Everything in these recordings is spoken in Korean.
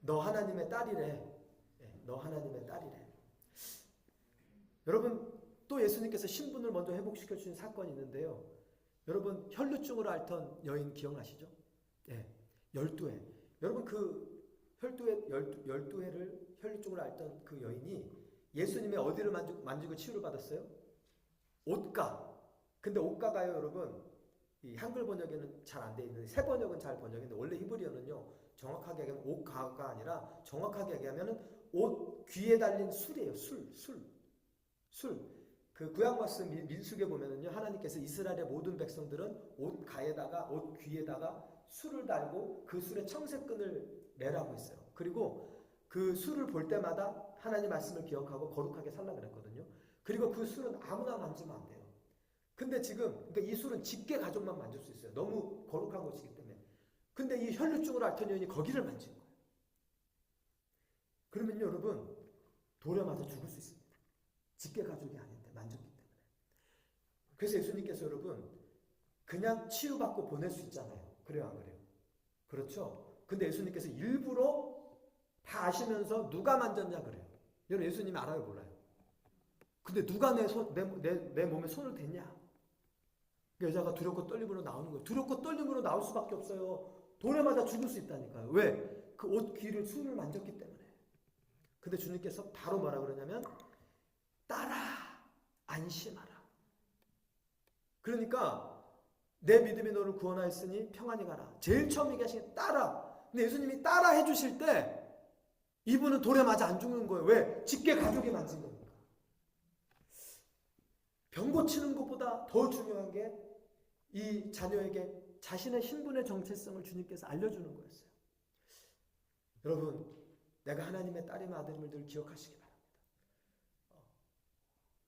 너 하나님의 딸이래. 너 하나님의 딸이래. 여러분, 또 예수님께서 신분을 먼저 회복시켜 주신 사건이 있는데요. 여러분, 혈루증으로 앓던 여인 기억나시죠? 12회. 여러분, 그 열두 해를 혈루증으로 앓던 그 여인이 예수님의 어디를 만지고 치유를 받았어요? 옷가. 근데 옷가가요, 여러분, 이 한글 번역에는 잘 안 돼 있는데 새 번역은 잘 번역했는데 원래 히브리어는요, 정확하게 얘기하면 옷가가 아니라 정확하게 얘기하면은 옷 귀에 달린 술이에요. 술. 그 구약 말씀 민수기에 보면은요, 하나님께서 이스라엘의 모든 백성들은 옷 가에다가 옷 귀에다가 술을 달고 그 술에 청색끈을 매라고 했어요. 그리고 그 술을 볼 때마다 하나님 말씀을 기억하고 거룩하게 살라 그랬거든요. 그리고 그 술은 아무나 만지면 안 돼요. 근데 지금 그러니까 이 술은 직계 가족만 만질 수 있어요. 너무 거룩한 것이기 때문에. 근데 이 혈루증으로 앓던 여인이 거기를 만진 거예요. 그러면 여러분, 돌에 맞아 죽을 수 있습니다. 직계 가족이 아닌데 만졌기 때문에. 그래서 예수님께서 여러분 그냥 치유받고 보낼 수 있잖아요. 그래요, 안 그래요? 그렇죠? 근데 예수님께서 일부러 다 아시면서 누가 만졌냐 그래요. 여러분, 예수님이 알아요, 몰라요? 근데 누가 내 몸에 손을 댔냐? 여자가 두렵고 떨림으로 나오는 거예요. 두렵고 떨림으로 나올 수밖에 없어요. 돌에 맞아 죽을 수 있다니까요. 왜? 그 옷 귀를 술을 만졌기 때문에. 근데 주님께서 바로 뭐라 그러냐면 따라, 안심하라. 그러니까 내 믿음이 너를 구원하였으니 평안히 가라. 제일 처음 얘기하신 게 따라. 근데 예수님이 따라 해주실 때 이분은 돌에 맞아 안 죽는 거예요. 왜? 직계 가족이 만진 거니까. 병 고치는 것보다 더 중요한 게 이 자녀에게 자신의 신분의 정체성을 주님께서 알려주는 거였어요. 여러분, 내가 하나님의 딸이며 아들임을 늘 기억하시기 바랍니다.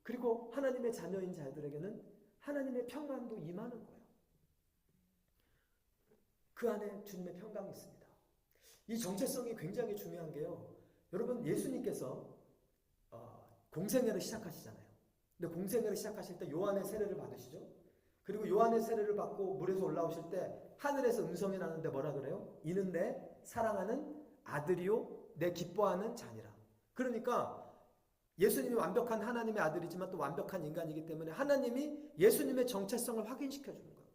그리고 하나님의 자녀인 자들에게는 하나님의 평강도 임하는 거예요. 그 안에 주님의 평강이 있습니다. 이 정체성이 굉장히 중요한 게요. 여러분, 예수님께서 공생애를 시작하시잖아요. 근데 공생애를 시작하실 때 요한의 세례를 받으시죠. 그리고 요한의 세례를 받고 물에서 올라오실 때 하늘에서 음성이 나는데 뭐라 그래요? 이는 내 사랑하는 아들이요 내 기뻐하는 자니라. 그러니까 예수님이 완벽한 하나님의 아들이지만 또 완벽한 인간이기 때문에 하나님이 예수님의 정체성을 확인시켜 주는 거예요.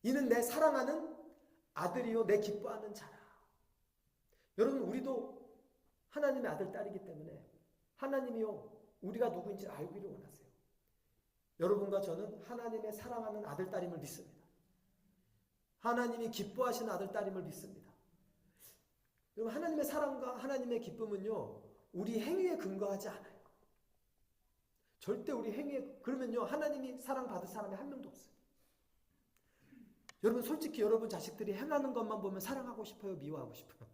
이는 내 사랑하는 아들이요 내 기뻐하는 자라. 여러분, 우리도 하나님의 아들 딸이기 때문에 하나님이요 우리가 누구인지 알기를 원하세요. 여러분과 저는 하나님의 사랑하는 아들 딸임을 믿습니다. 하나님이 기뻐하시는 아들 딸임을 믿습니다. 여러분, 하나님의 사랑과 하나님의 기쁨은요 우리 행위에 근거하지 않아요. 절대 우리 행위에. 그러면요 하나님이 사랑받을 사람이 한 명도 없어요. 여러분, 솔직히 여러분 자식들이 행하는 것만 보면 사랑하고 싶어요, 미워하고 싶어요?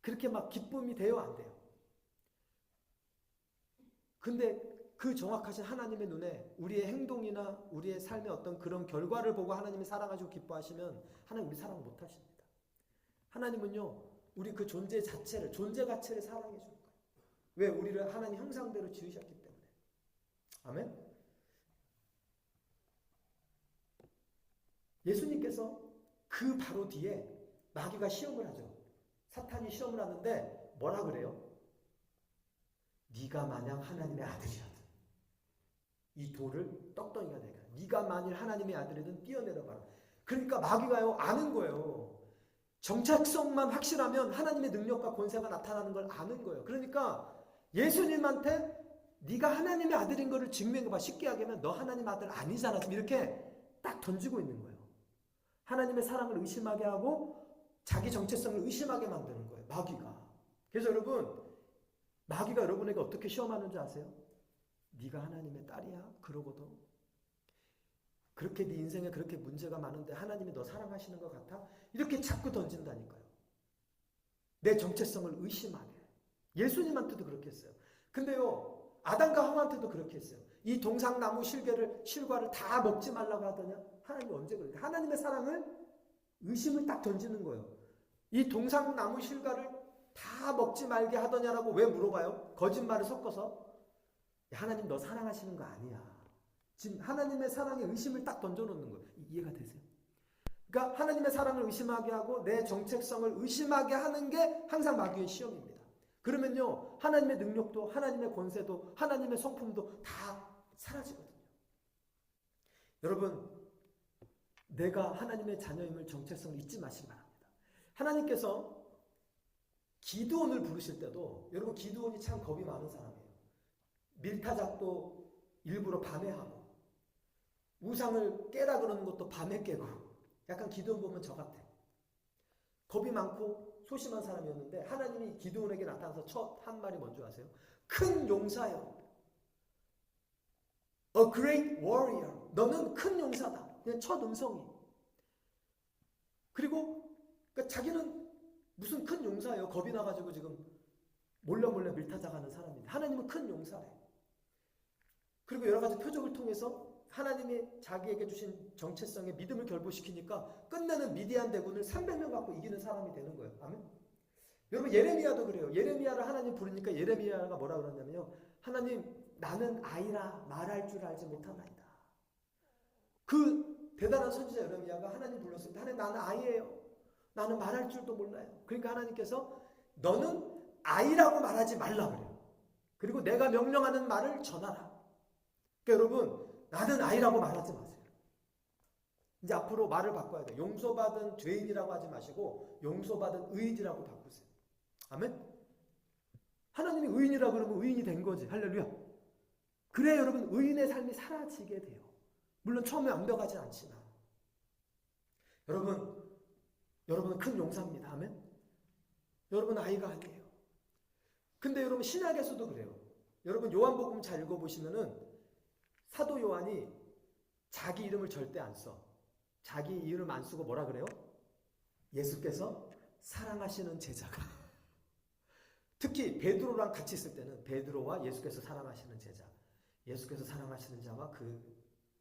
그렇게 막 기쁨이 돼요, 안 돼요? 근데 그 정확하신 하나님의 눈에 우리의 행동이나 우리의 삶의 어떤 그런 결과를 보고 하나님이 사랑하시고 기뻐하시면 하나님 우리 사랑 못 하십니다. 하나님은요 우리 그 존재 자체를, 존재 가치를 사랑해 주는 거예요. 왜? 우리를 하나님 형상대로 지으셨기 때문에. 아멘? 예수님께서 그 바로 뒤에 마귀가 시험을 하죠. 사탄이 시험을 하는데 뭐라 그래요? 네가 만약 하나님의 아들이라든 이 돌을 떡덩이가 되게 하라. 네가 만일 하나님의 아들이든 뛰어내려가라. 그러니까 마귀가요 아는 거예요. 정체성만 확실하면 하나님의 능력과 권세가 나타나는 걸 아는 거예요. 그러니까 예수님한테 네가 하나님의 아들인 거를 증명해봐. 쉽게 하면 너 하나님 아들 아니잖아. 이렇게 딱 던지고 있는 거예요. 하나님의 사랑을 의심하게 하고 자기 정체성을 의심하게 만드는 거예요, 마귀가. 그래서 여러분, 마귀가 여러분에게 어떻게 시험하는지 아세요? 네가 하나님의 딸이야? 그러고도 그렇게 네 인생에 그렇게 문제가 많은데 하나님이 너 사랑하시는 것 같아? 이렇게 자꾸 던진다니까요. 내 정체성을 의심하게. 예수님한테도 그렇게 했어요. 근데요 아담과 하와한테도 그렇게 했어요. 이 동상나무 실과를 다 먹지 말라고 하더냐? 하나님이 언제 그래요? 하나님의 사랑을 의심을 딱 던지는 거예요. 이 동상나무 실과를 다 먹지 말게 하더냐라고 왜 물어봐요? 거짓말을 섞어서. 하나님 너 사랑하시는 거 아니야. 지금 하나님의 사랑에 의심을 딱 던져놓는 거예요. 이해가 되세요? 그러니까 하나님의 사랑을 의심하게 하고 내 정체성을 의심하게 하는 게 항상 마귀의 시험입니다. 그러면요, 하나님의 능력도, 하나님의 권세도, 하나님의 성품도 다 사라지거든요. 여러분, 내가 하나님의 자녀임을 정체성을 잊지 마시기 바랍니다. 하나님께서 기드온을 부르실 때도, 여러분, 기드온이 참 겁이 많은 사람이에요. 밀타작도 일부러 밤에 하고, 우상을 깨라 그러는 것도 밤에 깨고, 약간 기드온 보면 저 같아. 겁이 많고 소심한 사람이었는데 하나님이 기드온에게 나타나서 첫 한 말이 뭔지 아세요? 큰 용사요. A great warrior. 너는 큰 용사다. 그냥 첫 음성이. 그리고 그러니까 자기는 무슨 큰 용사예요. 겁이 나가지고 지금 몰래 밀타작하는 사람인데 하나님은 큰 용사래. 그리고 여러 가지 표적을 통해서 하나님이 자기에게 주신 정체성에 믿음을 결부시키니까 끝내는 미디안 대군을 300명 갖고 이기는 사람이 되는 거예요. 아멘? 여러분, 예레미야도 그래요. 예레미야를 하나님 부르니까 예레미야가 뭐라 그러냐면요. 하나님, 나는 아이라 말할 줄 알지 못하나이다. 그 대단한 선지자 예레미야가 하나님 불렀을 때 하나님, 나는 아이예요. 나는 말할 줄도 몰라요. 그러니까 하나님께서 너는 아이라고 말하지 말라 그래요. 그리고 내가 명령하는 말을 전하라. 그러니까 여러분, 나는 아이라고 말하지 마세요. 이제 앞으로 말을 바꿔야 돼요. 용서받은 죄인이라고 하지 마시고 용서받은 의인이라고 바꾸세요. 아멘? 하나님이 의인이라고 그러면 의인이 된 거지. 할렐루야. 그래야 여러분 의인의 삶이 사라지게 돼요. 물론 처음에 완벽하지 않지만. 여러분은 큰 용사입니다. 아멘? 여러분은 아이가 아니에요. 근데 여러분 신약에서도 그래요. 여러분 요한복음 잘 읽어보시면은 사도 요한이 자기 이름을 절대 안 써. 자기 이름 안 쓰고 뭐라 그래요? 예수께서 사랑하시는 제자가. 특히 베드로랑 같이 있을 때는 베드로와 예수께서 사랑하시는 제자, 예수께서 사랑하시는 자와 그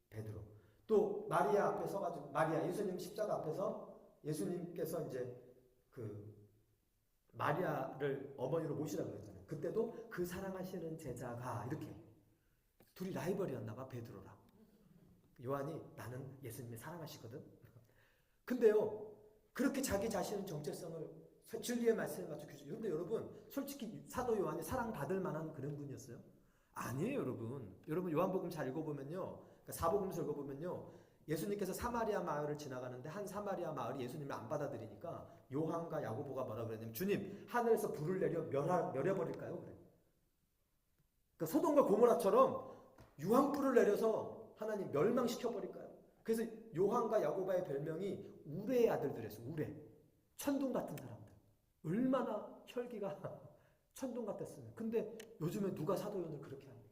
베드로. 또 마리아 앞에 서가지고, 마리아 예수님 십자가 앞에서 예수님께서 이제 그 마리아를 어머니로 모시라고 그랬잖아요. 그때도 그 사랑하시는 제자가 이렇게. 둘이 라이벌이었나 봐, 베드로랑. 요한이 나는 예수님이 사랑하시거든. 근데요, 그렇게 자기 자신의 정체성을 진리의 말씀에 맞춰 규정. 근데 여러분, 솔직히 사도 요한이 사랑받을 만한 그런 분이었어요? 아니에요, 여러분. 여러분 요한복음 잘 읽어보면요, 그러니까 사복음서 읽어보면요, 예수님께서 사마리아 마을을 지나가는데 한 사마리아 마을이 예수님을 안 받아들이니까 요한과 야고보가 뭐라 그랬냐면, 주님, 하늘에서 불을 내려 멸해버릴까요? 그래. 그러니까 소돔과 고모라처럼 유황불을 내려서 하나님 멸망시켜버릴까요? 그래서 요한과 야고보의 별명이 우레의 아들들이었어요. 우레. 천둥 같은 사람들. 얼마나 혈기가 천둥 같았으면. 근데 요즘에 누가 사도 요한을 그렇게 합니까?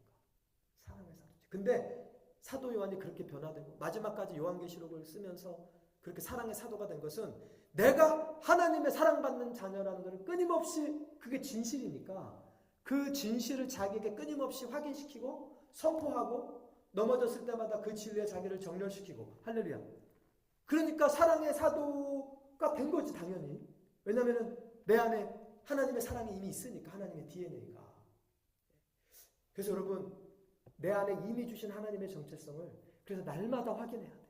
사랑의 사도지. 근데 사도 요한이 그렇게 변화되고 마지막까지 요한계시록을 쓰면서 그렇게 사랑의 사도가 된 것은 내가 하나님의 사랑받는 자녀라는 것을 끊임없이, 그게 진실이니까 그 진실을 자기에게 끊임없이 확인시키고 선포하고 넘어졌을 때마다 그 진리에 자기를 정렬시키고. 할렐루야. 그러니까 사랑의 사도가 된 거지, 당연히. 왜냐하면 내 안에 하나님의 사랑이 이미 있으니까, 하나님의 DNA가. 그래서 여러분, 내 안에 이미 주신 하나님의 정체성을 그래서 날마다 확인해야 돼요.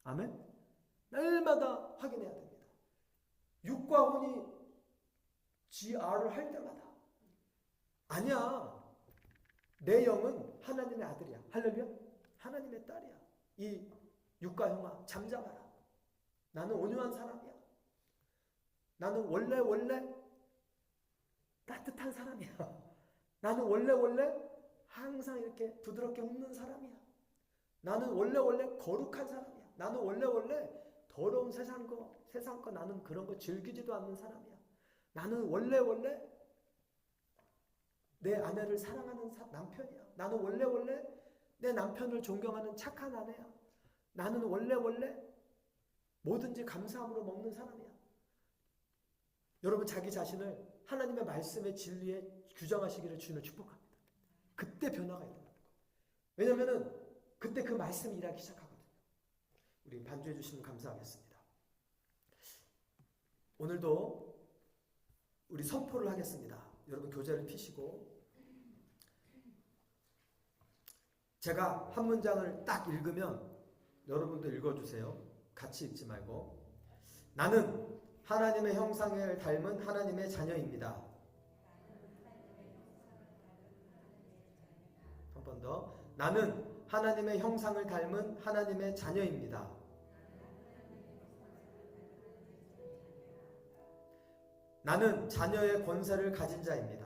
아멘? 날마다 확인해야 됩니다. 육과 혼이 GR을 할 때마다 아니야, 내 영은 하나님의 아들이야. 할렐루야. 하나님의 딸이야. 이 육과 형아, 잠잠하라. 나는 온유한 사람이야. 나는 원래 따뜻한 사람이야. 나는 원래 항상 이렇게 부드럽게 웃는 사람이야. 나는 원래 거룩한 사람이야. 나는 원래 더러운 세상 거 나는 그런 거 즐기지도 않는 사람이야. 나는 원래 내 아내를 사랑하는 남편이야. 나는 원래 내 남편을 존경하는 착한 아내야. 나는 원래 뭐든지 감사함으로 먹는 사람이야. 여러분, 자기 자신을 하나님의 말씀의 진리에 규정하시기를 주님을 축복합니다. 그때 변화가 일어나는 거예요. 왜냐하면 그때 그 말씀이 일하기 시작하거든요. 우리 반주해 주시면 감사하겠습니다. 오늘도 우리 선포를 하겠습니다. 여러분 교재를 펴시고, 제가 한 문장을 딱 읽으면 여러분도 읽어주세요. 같이 읽지 말고 나는 하나님의 형상을 닮은 하나님의 자녀입니다. 한 번 더. 나는 하나님의 형상을 닮은 하나님의 자녀입니다. 나는 자녀의 권세를 가진 자입니다.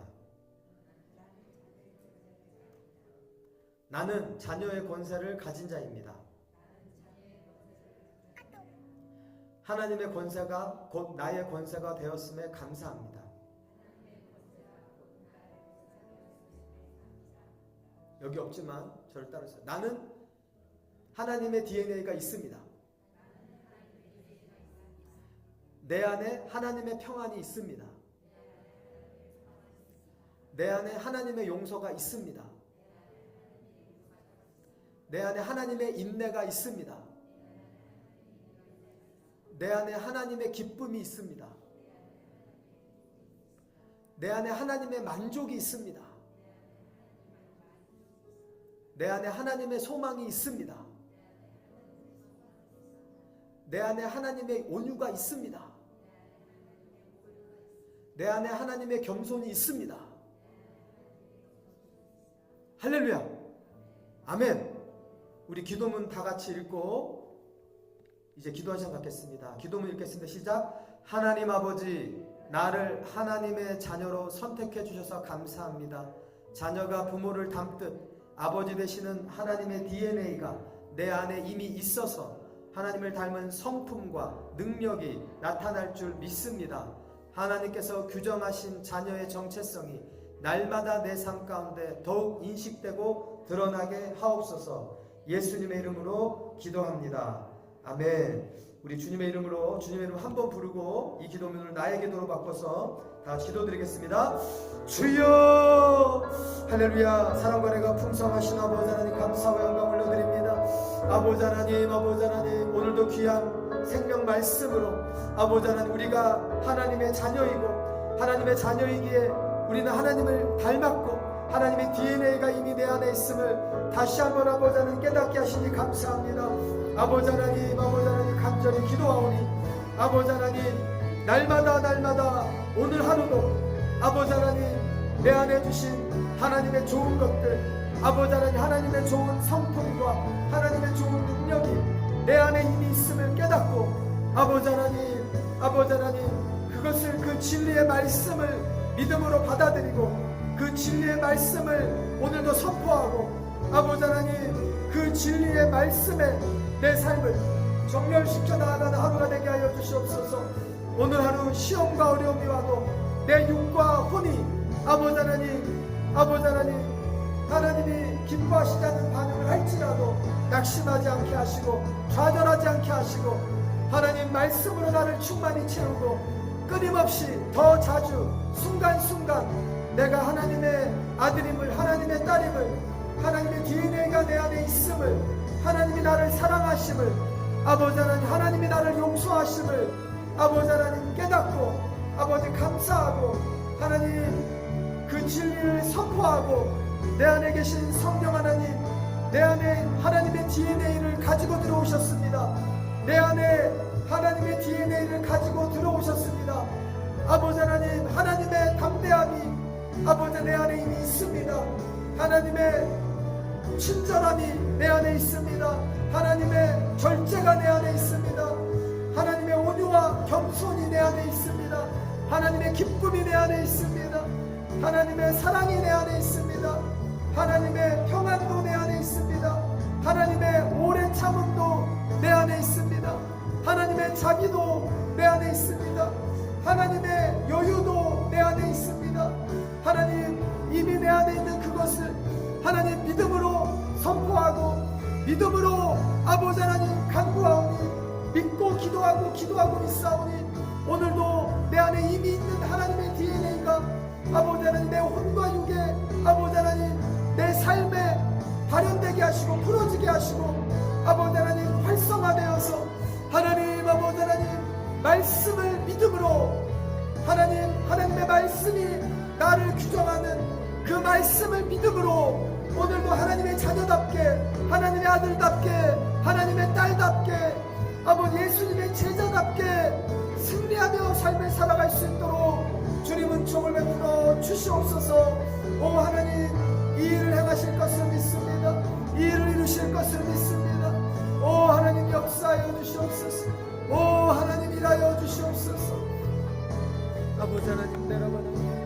나는 자녀의 권세를 가진 자입니다. 하나님의 권세가 곧 나의 권세가 되었음에 감사합니다. 여기 없지만 저를 따르세요. 나는 하나님의 DNA가 있습니다. 내 안에 하나님의 평안이 있습니다. 내 안에 하나님의 용서가 있습니다. 내 안에 하나님의 인내가 있습니다. 내 안에 하나님의 기쁨이 있습니다. 내 안에 하나님의 만족이 있습니다. 내 안에 하나님의 소망이 있습니다. 내 안에 하나님의 온유가 있습니다. 내 안에 하나님의 겸손이 있습니다. 할렐루야. 아멘. 우리 기도문 다 같이 읽고 이제 기도 한 시간 갖겠습니다. 기도문 읽겠습니다. 시작. 하나님 아버지, 나를 하나님의 자녀로 선택해 주셔서 감사합니다. 자녀가 부모를 닮듯 아버지 되시는 하나님의 DNA가 내 안에 이미 있어서 하나님을 닮은 성품과 능력이 나타날 줄 믿습니다. 하나님께서 규정하신 자녀의 정체성이 날마다 내 삶 가운데 더욱 인식되고 드러나게 하옵소서. 예수님의 이름으로 기도합니다. 아멘. 우리 주님의 이름으로 주님의 이름 한 번 부르고 이 기도문을 나의 기도로 바꿔서 다 같이 기도드리겠습니다. 주여 할렐루야. 사랑과 은혜가 풍성하신 아버지 하나님 감사와 영광 올려드립니다. 아버지 하나님, 아버지 하나님, 오늘도 귀한 생명 말씀으로 아버지 하나님, 우리가 하나님의 자녀이고 하나님의 자녀이기에 우리는 하나님을 닮았고 하나님의 DNA가 이미 내 안에 있음을 다시 한번 아버지 하나님 깨닫게 하시니 감사합니다. 아버지 하나님, 아버지 하나님 간절히 기도하오니 아버지 하나님, 날마다 오늘 하루도 아버지 하나님 내 안에 주신 하나님의 좋은 것들, 아버지 하나님, 하나님의 좋은 성품과 하나님의 좋은 능력이 내 안에 이미 있음을 깨닫고 아버지 하나님 그것을 그 진리의 말씀을 믿음으로 받아들이고 그 진리의 말씀을 오늘도 선포하고 아버지 하나님 그 진리의 말씀에 내 삶을 정렬시켜 나아가는 하루가 되게 하여 주시옵소서. 오늘 하루 시험과 어려움이 와도 내 육과 혼이 아버지 하나님 하나님이 기뻐하시지 않는 반응을 할지라도 낙심하지 않게 하시고 좌절하지 않게 하시고 하나님 말씀으로 나를 충만히 채우고 끊임없이 더 자주 순간순간 내가 하나님의 아들임을, 하나님의 딸임을, 하나님의 DNA가 내 안에 있음을, 하나님이 나를 사랑하심을, 아버지 하나님, 하나님이 나를 용서하심을 아버지 하나님 깨닫고 아버지 감사하고 하나님 그 진리를 선포하고 내 안에 계신 성령 하나님, 내 안에 하나님의 DNA를 가지고 들어오셨습니다. 내 안에 하나님의 DNA를 가지고 들어오셨습니다. 아버지 하나님, 하나님의 담대함이 아버지 내 안에 이미 있습니다. 하나님의 친절함이 내 안에 있습니다. 하나님의 절제가 내 안에 있습니다. 하나님의 온유와 겸손이 내 안에 있습니다. 하나님의 기쁨이 내 안에 있습니다. 하나님의 사랑이 내 안에 있습니다. 하나님의 평안도 내 안에 있습니다. 하나님의 오래 참음도 내 안에 있습니다. 하나님의 자비도 내 안에 있습니다. 하나님의 여유도 내 안에 있습니다. 하나님 이미 내 안에 있는 그것을 하나님 믿음으로 선포하고 믿음으로 아버지 하나님 간구하오니 믿고 기도하고 믿사오니 오늘도 내 안에 이미 있는 하나님의 DNA가 아버지 하나님 내 혼과 육에 아버지 하나님 내 삶에 발현되게 하시고 풀어지게 하시고 아버지 하나님 활성화되어서 하나님 아버지 하나님 말씀을 믿음으로 하나님의 말씀이 나를 규정하는 그 말씀을 믿음으로 오늘도 하나님의 자녀답게 하나님의 아들답게 하나님의 딸답게 아버지 예수님의 제자답게 승리하며 삶을 살아갈 수 있도록 주님은 총을 베풀어 주시옵소서. 오 하나님, 이 일을 행하실 것을 믿습니다. 이 일을 이루실 것을 믿습니다. 오 하나님, 역사하여 주시옵소서. 오 하나님, 일하여 주시옵소서. 아버지 하나님, 내려가는